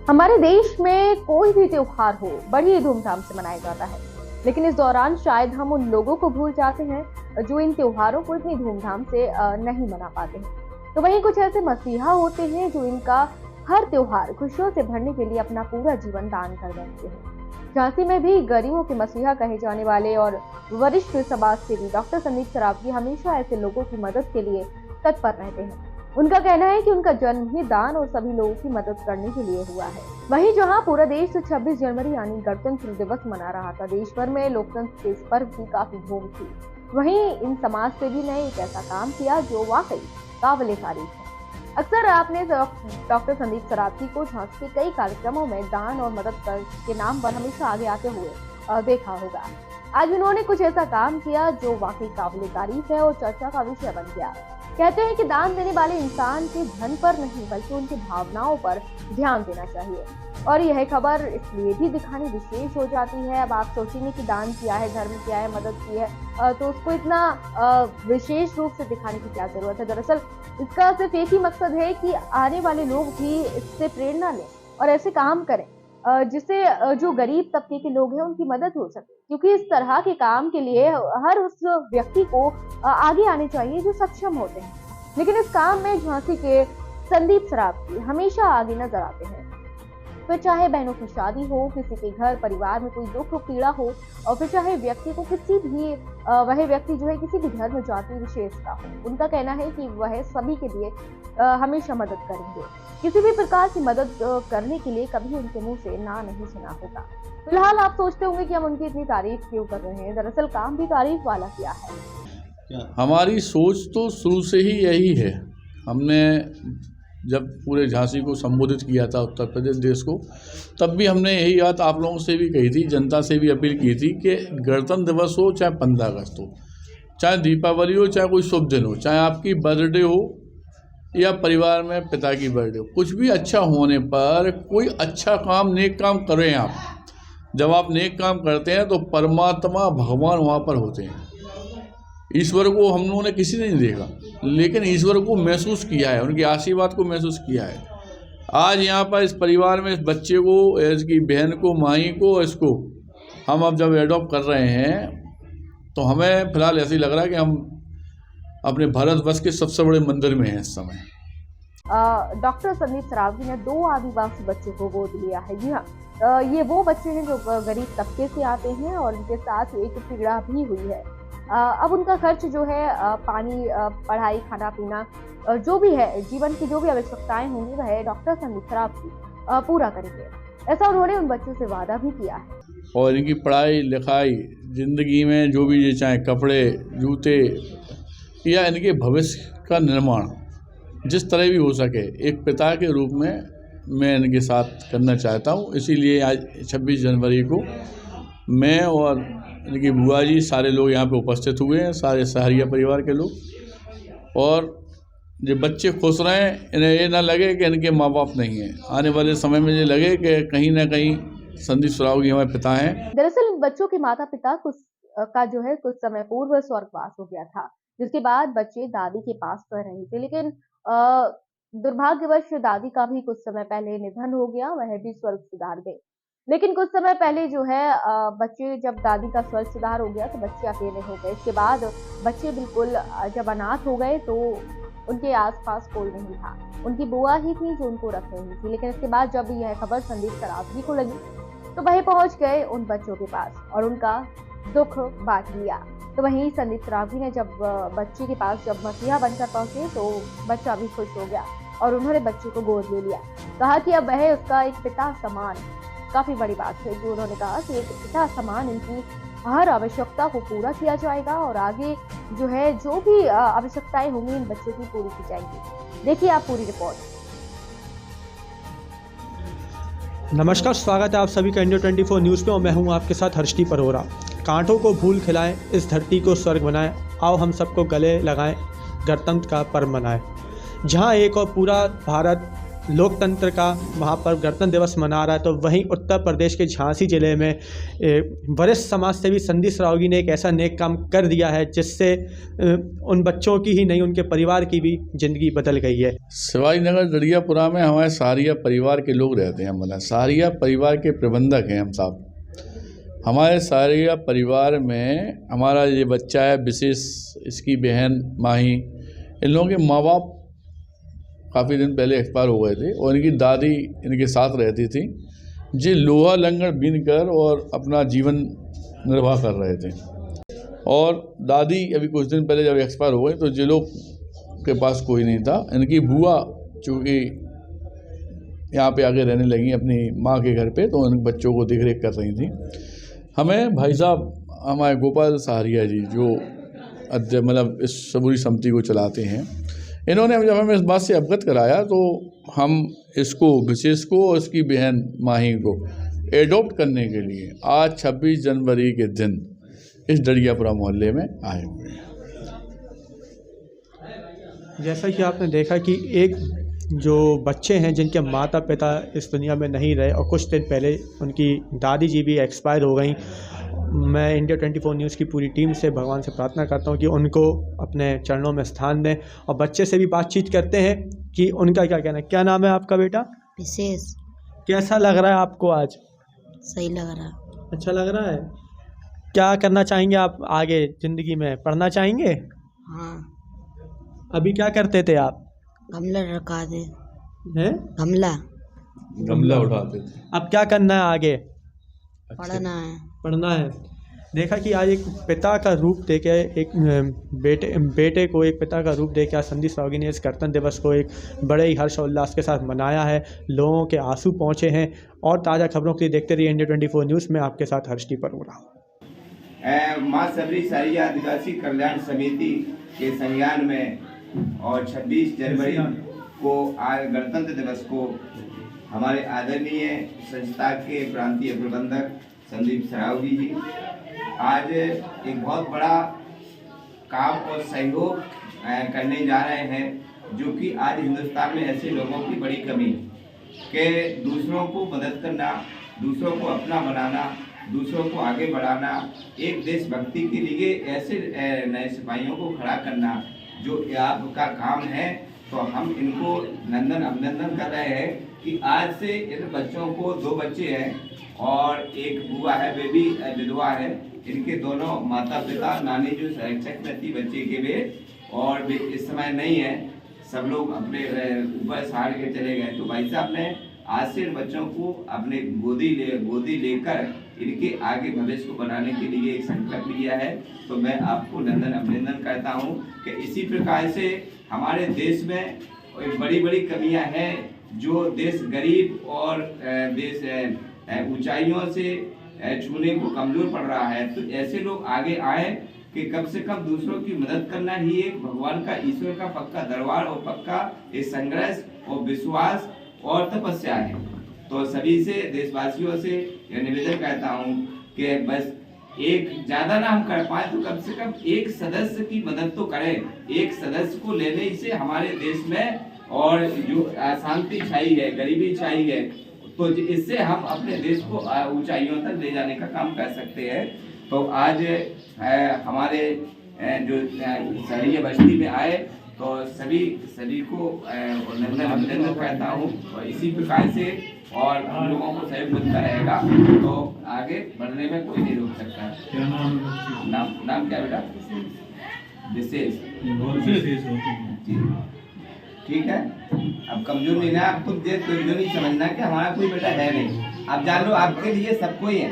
हमारे देश में कोई भी त्योहार हो बड़ी धूमधाम से मनाया जाता है, लेकिन इस दौरान शायद हम उन लोगों को भूल जाते हैं जो इन त्योहारों को इतनी धूमधाम से नहीं मना पाते हैं। तो वहीं कुछ ऐसे मसीहा होते हैं जो इनका हर त्योहार खुशियों से भरने के लिए अपना पूरा जीवन दान कर देते हैं। झांसी में भी गरीबों के मसीहा कहे जाने वाले और वरिष्ठ समाज सेवी डॉक्टर संदीप सरावगी हमेशा ऐसे लोगों की मदद के लिए तत्पर रहते हैं। उनका कहना है कि उनका जन्म ही दान और सभी लोगों की मदद करने के लिए हुआ है। वहीं जहां पूरा देश 26 जनवरी यानी गणतंत्र दिवस मना रहा था, देश भर में लोकतंत्र के इस पर्व की काफी धूम थी। वहीं इन समाज सेवी ने एक ऐसा काम किया जो वाकई काबिले तारीफ है। अक्सर आपने डॉक्टर संदीप सरावगी को झांसी के कई कार्यक्रमों में दान और मदद के नाम पर हमेशा आगे आते हुए देखा होगा। आज उन्होंने कुछ ऐसा काम किया जो वाकई काबिले तारीफ है और चर्चा का विषय बन गया। कहते हैं कि दान देने वाले इंसान के धन पर नहीं बल्कि उनकी भावनाओं पर ध्यान देना चाहिए। और यह खबर इसलिए भी दिखानी विशेष हो जाती है। अब आप सोचेंगे कि दान किया है, धर्म किया है, मदद की है, तो उसको इतना विशेष रूप से दिखाने की क्या जरूरत है। दरअसल इसका सिर्फ एक ही मकसद है कि आने वाले लोग भी इससे प्रेरणा लें और ऐसे काम करें जिससे जो गरीब तबके के लोग हैं उनकी मदद हो सके, क्योंकि इस तरह के काम के लिए हर उस व्यक्ति को आगे आने चाहिए जो सक्षम होते हैं। लेकिन इस काम में झांसी के संदीप सरावगी हमेशा आगे नजर आते हैं। फिर चाहे बहनों की शादी हो, किसी के घर परिवार में कोई दुख पीड़ा हो, और फिर चाहे व्यक्ति को किसी भी वह व्यक्ति जो है किसी भी धर्म जाति विशेष का हो, उनका कहना है कि वह सभी के लिए हमेशा मदद करेंगे। किसी भी प्रकार की मदद करने के लिए कभी उनके मुंह से ना नहीं सुना होगा। फिलहाल आप सोचते होंगे कि हम उनकी इतनी तारीफ क्यों कर रहे हैं। दरअसल काम भी तारीफ वाला किया है। हमारी सोच तो शुरू से ही यही है। हमने जब पूरे झांसी को संबोधित किया था, उत्तर प्रदेश देश को, तब भी हमने यही बात आप लोगों से भी कही थी, जनता से भी अपील की थी कि गणतंत्र दिवस हो, चाहे 15 अगस्त हो, चाहे दीपावली हो, चाहे कोई शुभ दिन हो, चाहे आपकी बर्थडे हो या परिवार में पिता की बर्थडे हो, कुछ भी अच्छा होने पर कोई अच्छा काम, नेक काम करें आप। जब आप नेक काम करते हैं तो परमात्मा भगवान वहाँ पर होते हैं। ईश्वर को हम लोगों ने किसी ने नहीं देखा, लेकिन ईश्वर को महसूस किया है, उनके आशीर्वाद को महसूस किया है। आज यहाँ पर इस परिवार में इस बच्चे को, इसकी बहन को, माई को, इसको हम अब जब एडॉप्ट कर रहे हैं तो हमें फिलहाल ऐसे ही लग रहा है कि हम अपने भारतवर्ष के सबसे बड़े मंदिर में हैं इस समय। डॉक्टर संदीप सरावगी ने 2 आदिवासी बच्चों को गोद लिया है। जी हाँ, ये वो बच्चे हैं जो गरीब तबके से आते हैं और इनके साथ एक पीड़ा भी हुई है। अब उनका खर्च जो है पानी, पढ़ाई, खाना पीना, जो भी है जीवन की जो भी आवश्यकताएं होंगी वह डॉक्टर संदीप सरावगी पूरा करेंगे। ऐसा उन्होंने उन बच्चों से वादा भी किया है। और इनकी पढ़ाई लिखाई, जिंदगी में जो भी, चाहे कपड़े, जूते या इनके भविष्य का निर्माण जिस तरह भी हो सके, एक पिता के रूप में मैं इनके साथ करना चाहता हूँ। इसीलिए आज 26 जनवरी को मैं और इनकी बुआ जी, सारे लोग यहाँ पे उपस्थित हुए हैं, सारे सहरिया परिवार के लोग। और जो बच्चे खुश रहें, इन्हें ये ना लगे कि इनके माँ बाप नहीं हैं। आने वाले समय में ये लगे कि कहीं ना कहीं संदीप सरावगी हमारे पिता हैं। दरअसल बच्चों के माता पिता का जो है कुछ समय पूर्व स्वर्गवास हो गया था, जिसके बाद बच्चे दादी के पास रह रहे थे। लेकिन दुर्भाग्यवश दादी का भी कुछ समय पहले निधन हो गया, वह भी स्वर्ग सिधार गए। लेकिन कुछ समय पहले जो है बच्चे, जब दादी का स्वर्ग सिधार हो गया तो बच्चे अकेले हो गए। इसके बाद बच्चे बिल्कुल जब अनाथ हो गए तो उनके आसपास कोई नहीं था, उनकी बुआ ही थी जो उनको रख रही थी। लेकिन इसके बाद जब यह खबर संदीप सरावगी को लगी तो वह पहुंच गए उन बच्चों के पास और उनका दुख बांट लिया। तो वहीं संदीप सरावगी ने जब बच्चे के पास जब मसीहा बनकर पहुंचे तो बच्चा भी खुश हो गया और उन्होंने बच्चे को गोद ले लिया। कहा कि अब वह उसका एक पिता समान, काफी बड़ी बात है जो उन्होंने कहा कि एक पिता समान इनकी हर आवश्यकता को पूरा किया जाएगा और आगे जो है जो भी आवश्यकताएं होंगी इन बच्चों की पूरी की जाएंगी। देखिए आप पूरी रिपोर्ट। नमस्कार, स्वागत है आप सभी का इंडिया 24 न्यूज़ में और मैं हूं आपके साथ हर्षदीप अरोरा। कांटों को फूल खिलाएं, इस धरती को स्वर्ग बनाएं, आओ हम सबको गले लगाएं, गणतंत्र का पर्व मनाएं। जहां एक और पूरा भारत लोकतंत्र का महापर्व गणतंत्र दिवस मना रहा है, तो वहीं उत्तर प्रदेश के झांसी जिले में वरिष्ठ समाजसेवी संदीप सरावगी ने एक ऐसा नेक काम कर दिया है जिससे उन बच्चों की ही नहीं उनके परिवार की भी ज़िंदगी बदल गई है। शिवाजी नगर डड़ियापुरा में हमारे सहारिया परिवार के लोग रहते हैं। मतलब सहारिया परिवार के प्रबंधक हैं हम साहब। हमारे सहारिया परिवार में हमारा ये बच्चा है विशेष, इसकी बहन माही, इन लोगों के माँ बाप काफ़ी दिन पहले एक्सपायर हो गए थे और इनकी दादी इनके साथ रहती थी। जी लोहा लंगड़ बीन कर और अपना जीवन निर्वाह कर रहे थे। और दादी अभी कुछ दिन पहले जब एक्सपायर हो गई तो जे लोग के पास कोई नहीं था। इनकी बुआ चूँकि यहाँ पे आगे रहने लगी अपनी माँ के घर पे, तो उन बच्चों को देख रेख कर रही थी। हमें भाई साहब हमारे गोपाल सहारिया जी जो मतलब इस सबूरी समिति को चलाते हैं, इन्होंने जब हमें इस बात से अवगत कराया तो हम इसको विशेष को और इसकी बहन माही को एडॉप्ट करने के लिए आज 26 जनवरी के दिन इस डड़ियापुरा मोहल्ले में आए हुए हैं। जैसा कि आपने देखा कि एक जो बच्चे हैं जिनके माता पिता इस दुनिया में नहीं रहे और कुछ दिन पहले उनकी दादी जी भी एक्सपायर हो गई, मैं इंडिया 24 न्यूज़ की पूरी टीम से भगवान से प्रार्थना करता हूं कि उनको अपने चरणों में स्थान दें। और बच्चे से भी बातचीत करते हैं कि उनका क्या कहना है। क्या नाम है आपका बेटा? विशेष। कैसा लग रहा है आपको आज? सही लग रहा। अच्छा लग रहा है। क्या करना चाहेंगे आप आगे ज़िंदगी में? पढ़ना चाहेंगे? हाँ। अभी क्या करते थे आप? गमला रखा दे। हैं? गमला उठाते थे। अब क्या करना है आगे? पढ़ना है। पढ़ना है। देखा कि आज एक पिता का रूप देके एक बेटे को एक पिता का रूप देके आज संदीप सरावगी ने इस गणतंत्र दिवस को एक बड़े ही हर्षोल्लास के साथ मनाया है। लोगों के आंसू पहुंचे हैं। और ताज़ा खबरों के लिए देखते रहिए इंडिया 24 न्यूज़ में आपके साथ हर्षदीप अरोड़ा। माँ सबरी सहारिया आदिवासी कल्याण समिति के संज्ञान में और 26 जनवरी को आज गणतंत्र दिवस को हमारे आदरणीय संस्था के प्रांतीय प्रबंधक संदीप सरावगी जी आज एक बहुत बड़ा काम और सहयोग करने जा रहे हैं, जो कि आज हिंदुस्तान में ऐसे लोगों की बड़ी कमी कि दूसरों को मदद करना, दूसरों को अपना बनाना, दूसरों को आगे बढ़ाना, एक देशभक्ति के लिए ऐसे नए सिपाहियों को खड़ा करना जो आपका काम है। तो हम इनको नंदन अभिनंदन कर रहे हैं कि आज से इन बच्चों को 2 बच्चे हैं और एक बुआ है, बेबी विधवा है। इनके दोनों माता पिता नानी जो संरक्षक में थी बच्चे के वे और वे इस समय नहीं है, सब लोग अपने ऊपर सहार के चले गए। तो भाई साहब ने आज से इन बच्चों को अपने गोदी लेकर इनके आगे भविष्य को बनाने के लिए एक संकल्प लिया है। तो मैं आपको नंदन अभिनंदन करता हूं कि इसी प्रकार से हमारे देश में बड़ी बड़ी कमियां हैं, जो देश गरीब और देश ऊंचाइयों से छूने को कमजोर पड़ रहा है। तो ऐसे लोग आगे आए कि कम से कम दूसरों की मदद करना ही एक भगवान का, ईश्वर का पक्का दरबार और पक्का एक संघर्ष और विश्वास और तपस्या है। तो सभी से, देशवासियों से यह निवेदन करता हूँ कि बस एक ज़्यादा ना हम कर पाए तो कम से कम एक सदस्य की मदद तो करें। एक सदस्य को लेने से हमारे देश में और जो अशांति छाई है, गरीबी छाई है, तो इससे हम अपने देश को ऊंचाइयों तक ले जाने का काम कर सकते हैं। तो आज हमारे जो शहरी बस्ती में आए तो सभी को अभिनंदन करता हूँ। और इसी प्रकार से और हम लोगों को सहयोग मिलता रहेगा तो आगे बढ़ने में कोई नहीं रोक सकता। क्या नाम है? नाम क्या बेटा? विशेष। ठीक है। अब कमजोर नहीं ना, अब तुम नहीं समझना कि हमारा कोई बेटा है नहीं। आप जान लो आपके लिए सब कोई है।